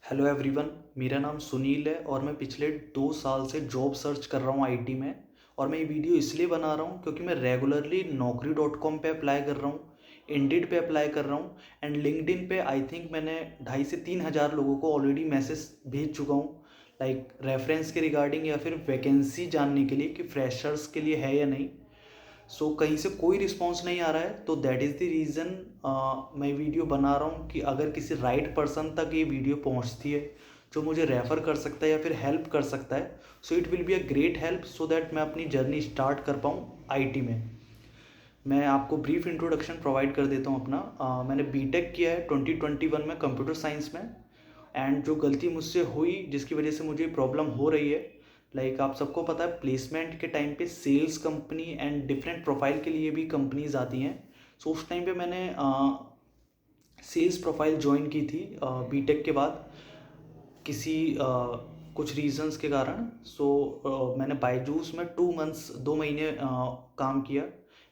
Hello everyone. मेरा नाम सुनील है और मैं पिछले 2 साल से जॉब सर्च कर रहा हूँ आईटी में। और मैं ये वीडियो इसलिए बना रहा हूँ क्योंकि मैं रेगुलरली Naukri.com पे अप्लाई कर रहा हूँ, इंडीड पे अप्लाई कर रहा हूँ एंड लिंक्डइन पे आई थिंक मैंने 2,500 से 3,000 लोगों को ऑलरेडी मैसेज भेज चुका हूँ, लाइक रेफरेंस के रिगार्डिंग या फिर वैकेंसी जानने के लिए कि फ्रेशर्स के लिए है या नहीं। कहीं से कोई रिस्पॉन्स नहीं आ रहा है, तो दैट इज़ द रीज़न मैं वीडियो बना रहा हूँ कि अगर किसी राइट पर्सन तक ये वीडियो पहुँचती है जो मुझे रेफ़र कर सकता है या फिर हेल्प कर सकता है, so it will be a great help so that मैं अपनी जर्नी स्टार्ट कर पाऊँ आईटी में। मैं आपको ब्रीफ इंट्रोडक्शन प्रोवाइड कर देता हूँ अपना। मैंने बीटेक किया है 2021 में कंप्यूटर साइंस में। एंड जो गलती मुझसे हुई जिसकी वजह से मुझे प्रॉब्लम हो रही है, लाइक आप सबको पता है प्लेसमेंट के टाइम पे sales company and different profile के लिए भी कंपनीज आती हैं। उस टाइम पे मैंने सेल्स प्रोफाइल ज्वाइन की थी बीटेक के बाद किसी कुछ रीजंस के कारण। मैंने बायजूस में 2 मंथ्स 2 महीने काम किया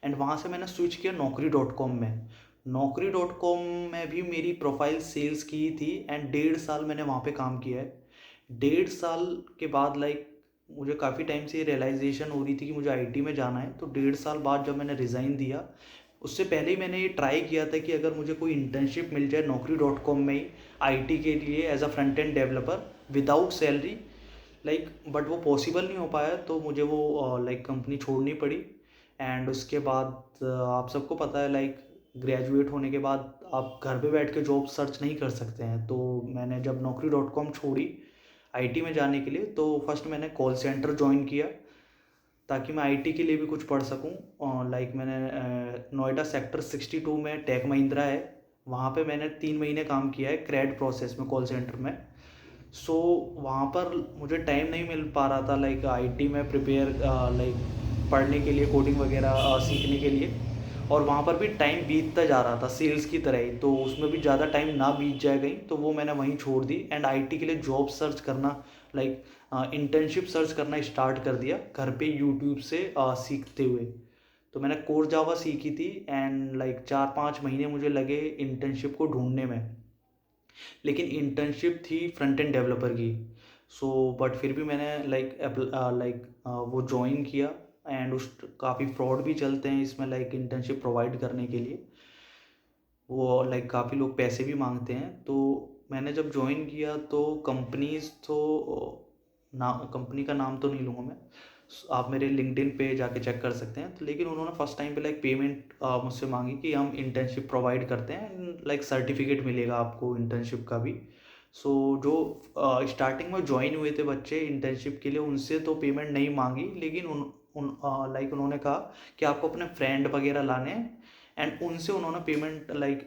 एंड वहाँ से मैंने स्विच किया Naukri.com में। Naukri.com में भी मेरी प्रोफाइल सेल्स की थी एंड 1.5 साल मैंने वहाँ पे काम किया है। 1.5 साल के बाद लाइक मुझे काफ़ी टाइम से रियलाइजेशन हो रही थी कि मुझे आईटी में जाना है। तो 1.5 साल बाद जब मैंने रिज़ाइन दिया, उससे पहले ही मैंने ये ट्राई किया था कि अगर मुझे कोई इंटर्नशिप मिल जाए Naukri.com में ही आईटी के लिए as a front end developer without salary, like but वो पॉसिबल नहीं हो पाया, तो मुझे वो लाइक कंपनी छोड़नी पड़ी। एंड उसके बाद आप सबको पता है लाइक ग्रेजुएट होने के बाद आप घर पे बैठ के जॉब सर्च नहीं कर सकते हैं। तो मैंने जब Naukri.com छोड़ी आईटी में जाने के लिए, तो फर्स्ट मैंने कॉल सेंटर ज्वाइन किया ताकि मैं आईटी के लिए भी कुछ पढ़ सकूं। लाइक मैंने नोएडा सेक्टर 62 में टेक महिंद्रा है, वहाँ पे मैंने 3 महीने काम किया है क्रेड प्रोसेस में कॉल सेंटर में। सो वहाँ पर मुझे टाइम नहीं मिल पा रहा था लाइक आईटी में प्रिपेयर लाइक पढ़ने के लिए, कोडिंग वगैरह सीखने के लिए। और वहाँ पर भी टाइम बीतता जा रहा था सेल्स की तरह ही, तो उसमें भी ज़्यादा टाइम ना बीत जाए कहीं, तो वो मैंने वहीं छोड़ दी एंड आईटी के लिए जॉब सर्च करना, लाइक इंटर्नशिप सर्च करना स्टार्ट कर दिया घर पे यूट्यूब से सीखते हुए। तो मैंने कोर जावा सीखी थी एंड लाइक 4-5 महीने मुझे लगे इंटर्नशिप को ढूंढने में, लेकिन इंटर्नशिप थी फ्रंट एंड डेवलपर की। बट फिर भी मैंने लाइक वो ज्वाइन किया एंड उस काफ़ी फ्रॉड भी चलते हैं इसमें, लाइक इंटर्नशिप प्रोवाइड करने के लिए वो लाइक काफ़ी लोग पैसे भी मांगते हैं। तो मैंने जब ज्वाइन किया तो कंपनीज तो ना, कंपनी का नाम तो नहीं लूँगा मैं, आप मेरे लिंक्डइन पे जाके चेक कर सकते हैं। तो लेकिन उन्होंने फर्स्ट टाइम पे लाइक पेमेंट मुझसे मांगी कि हम इंटर्नशिप प्रोवाइड करते हैं, लाइक सर्टिफिकेट मिलेगा आपको इंटर्नशिप का भी। जो स्टार्टिंग में ज्वाइन हुए थे बच्चे इंटर्नशिप के लिए, उनसे तो पेमेंट नहीं मांगी, लेकिन उन लाइक उन्होंने कहा कि आपको अपने फ्रेंड वगैरह लाने हैं एंड उनसे उन्होंने पेमेंट लाइक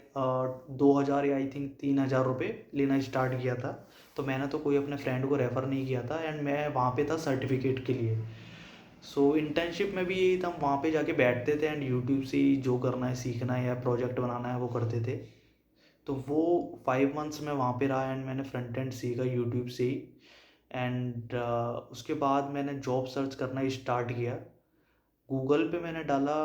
2,000 या आई थिंक 3,000 रुपये लेना स्टार्ट किया था। तो मैंने तो कोई अपने फ्रेंड को रेफ़र नहीं किया था एंड मैं वहाँ पे था सर्टिफिकेट के लिए। इंटर्नशिप में भी यही था, हम वहाँ पे जाके बैठते थे एंड यूट्यूब से ही जो करना है सीखना है या प्रोजेक्ट बनाना है वो करते थे। तो वो 5 मंथ्स में वहाँ पे रहा एंड मैंने फ्रंट एंड सीखा यूट्यूब से ही। एंड उसके बाद मैंने जॉब सर्च करना स्टार्ट किया। गूगल पे मैंने डाला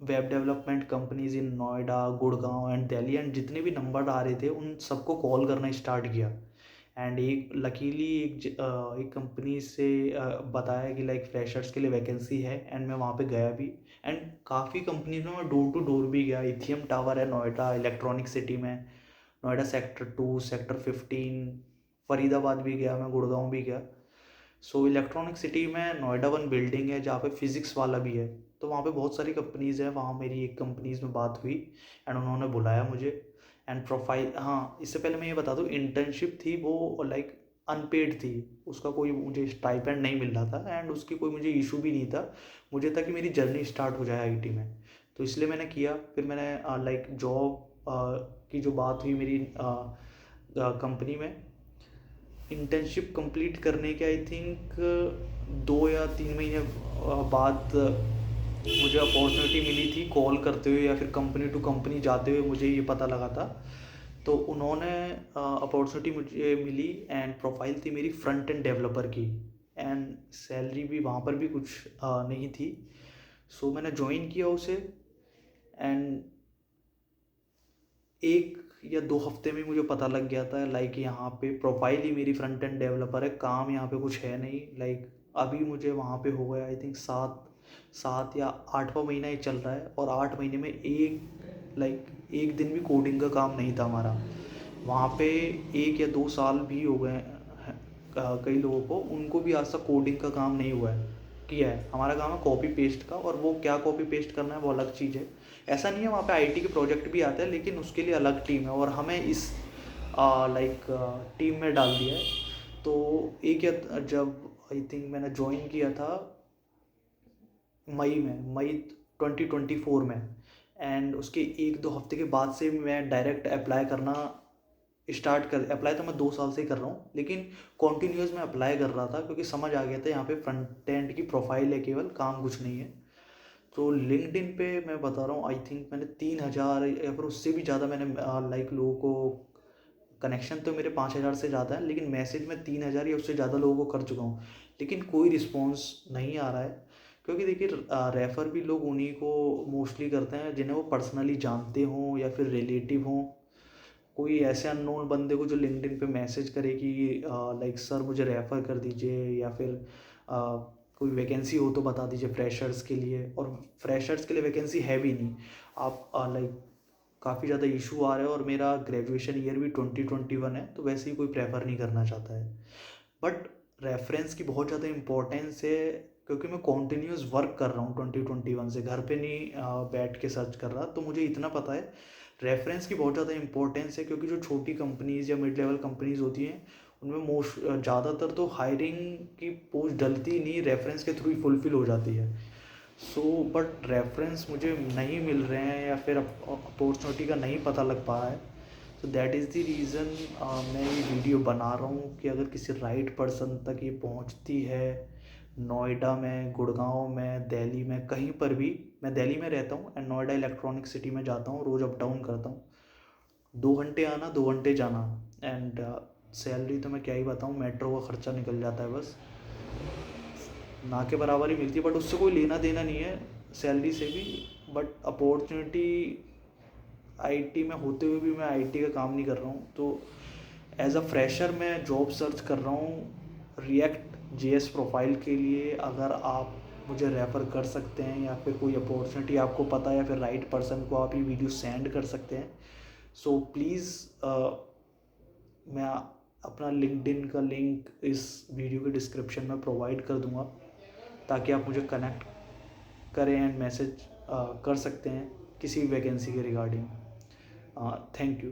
web development companies in Noida, Gurgaon and Delhi, and जितने भी नंबर आ रहे थे उन सबको कॉल करना स्टार्ट किया। एंड एक लकीली एक कंपनी से बताया कि लाइक फ्रेशर्स के लिए वैकेंसी है एंड मैं वहाँ पे गया भी। एंड काफ़ी कंपनीज में मैं डोर टू डोर भी गया। इथियम टावर है नोएडा इलेक्ट्रॉनिक सिटी में, नोएडा सेक्टर 2, सेक्टर 15, फरीदाबाद भी गया मैं, गुड़गांव भी गया। इलेक्ट्रॉनिक सिटी में नोएडा 1 बिल्डिंग है जहाँ पे फिजिक्स वाला भी है, तो वहाँ पे बहुत सारी कंपनीज़ हैं। वहाँ मेरी एक कंपनीज़ में बात हुई एंड उन्होंने बुलाया मुझे एंड प्रोफाइल। हाँ, इससे पहले मैं ये बता दूँ, इंटर्नशिप थी वो लाइक अनपेड थी, उसका कोई मुझे स्टाइपेंड नहीं मिल रहा था एंड उसकी कोई मुझे इशू भी नहीं था। मुझे था कि मेरी जर्नी स्टार्ट हो जाए आईटी में, तो इसलिए मैंने किया। फिर मैंने लाइक जॉब की जो बात हुई मेरी कंपनी में, इंटर्नशिप कंप्लीट करने के आई थिंक 2 या 3 महीने बाद मुझे अपॉर्चुनिटी मिली थी कॉल करते हुए या फिर कंपनी टू कंपनी जाते हुए, मुझे ये पता लगा था। तो उन्होंने अपॉर्चुनिटी मुझे मिली एंड प्रोफाइल थी मेरी फ्रंट एंड डेवलपर की एंड सैलरी भी वहाँ पर भी कुछ नहीं थी। मैंने ज्वाइन किया उसे एंड एक या 2 हफ्ते में मुझे पता लग गया था लाइक यहाँ पे प्रोफाइल ही मेरी फ्रंट एंड डेवलपर है, काम यहाँ पे कुछ है नहीं। लाइक अभी मुझे वहाँ पे हो गया आई थिंक 7 या 8वां महीना ही चल रहा है, और 8 महीने में एक दिन भी कोडिंग का काम नहीं था हमारा वहाँ पे। 1 या 2 साल भी हो गए हैं कई लोगों को, उनको भी आज तक कोडिंग का काम नहीं हुआ है किया है। हमारा काम है कॉपी पेस्ट का, और वो क्या कॉपी पेस्ट करना है वो अलग चीज़ है। ऐसा नहीं है, वहाँ पे आईटी के प्रोजेक्ट भी आते हैं, लेकिन उसके लिए अलग टीम है, और हमें इस टीम में डाल दिया है। तो जब आई थिंक मैंने ज्वाइन किया था मई 2024 में, एंड उसके 1-2 हफ्ते के बाद से मैं डायरेक्ट अप्लाई करना अप्लाई तो मैं 2 साल से ही कर रहा हूँ, लेकिन कॉन्टीन्यूस मैं अप्लाई कर रहा था क्योंकि समझ आ गया था यहाँ पे फ्रंट एंड की प्रोफाइल है केवल, काम कुछ नहीं है। तो लिंक्डइन पे मैं बता रहा हूँ आई थिंक मैंने 3000 या फिर उससे भी ज़्यादा मैंने लोगों को, कनेक्शन तो मेरे 5000 से ज़्यादा है, लेकिन मैसेज मैं 3000 या उससे ज़्यादा लोगों को कर चुका हूँ, लेकिन कोई रिस्पॉन्स नहीं आ रहा है। क्योंकि देखिए रेफ़र भी लोग उन्हीं को मोस्टली करते हैं जिन्हें वो पर्सनली जानते हों या फिर रिलेटिव हों। कोई ऐसे अननोन बंदे को जो लिंक्डइन पे मैसेज करे कि लाइक सर मुझे रेफ़र कर दीजिए, या फिर कोई वैकेंसी हो तो बता दीजिए फ्रेशर्स के लिए, और फ्रेशर्स के लिए वैकेंसी है भी नहीं। आप लाइक काफ़ी ज़्यादा इशू आ रहे हैं, और मेरा ग्रेजुएशन ईयर भी 2021 है, तो वैसे ही कोई प्रेफर नहीं करना चाहता है। बट रेफरेंस की बहुत ज़्यादा इम्पोर्टेंस है, क्योंकि मैं कॉन्टीन्यूस वर्क कर रहा हूँ 2021 से, घर पे नहीं बैठ के सर्च कर रहा। तो मुझे इतना पता है रेफरेंस की बहुत ज़्यादा इम्पोर्टेंस है, क्योंकि जो छोटी कंपनीज़ या मिड लेवल कंपनीज़ होती हैं उनमें ज़्यादातर तो हायरिंग की पोस्ट डलती ही नहीं, रेफरेंस के थ्रू ही फुलफ़िल हो जाती है। सो बट रेफरेंस मुझे नहीं मिल रहे हैं, या फिर अपॉर्चुनिटी का नहीं पता लग पा रहा है। तो दैट इज़ द रीज़न मैं ये वीडियो बना रहा हूँ कि अगर किसी राइट पर्सन तक ये पहुँचती है, नोएडा में, गुड़गांव में, दिल्ली में, कहीं पर भी। मैं दिल्ली में रहता हूँ एंड नोएडा इलेक्ट्रॉनिक सिटी में जाता हूँ, रोज़ अप डाउन करता हूँ, 2 घंटे आना 2 घंटे जाना, एंड सैलरी तो मैं क्या ही बताऊँ, मेट्रो का खर्चा निकल जाता है बस, ना के बराबर ही मिलती है। बट उससे कोई लेना देना नहीं है सैलरी से भी। बट अपॉर्चुनिटी आईटी में होते हुए भी मैं आईटी का काम नहीं कर रहा हूँ, तो एज अ फ्रेशर मैं जॉब सर्च कर रहा हूँ रिएक्ट जेएस प्रोफाइल के लिए। अगर आप मुझे रेफ़र कर सकते हैं, या फिर कोई अपॉर्चुनिटी आपको पता है, या फिर राइट पर्सन को आप ये वीडियो सेंड कर सकते हैं। सो प्लीज़ मैं अपना लिंक्डइन का लिंक इस वीडियो के डिस्क्रिप्शन में प्रोवाइड कर दूंगा, ताकि आप मुझे कनेक्ट करें एंड मैसेज कर सकते हैं किसी वैकेंसी के रिगार्डिंग। Thank you.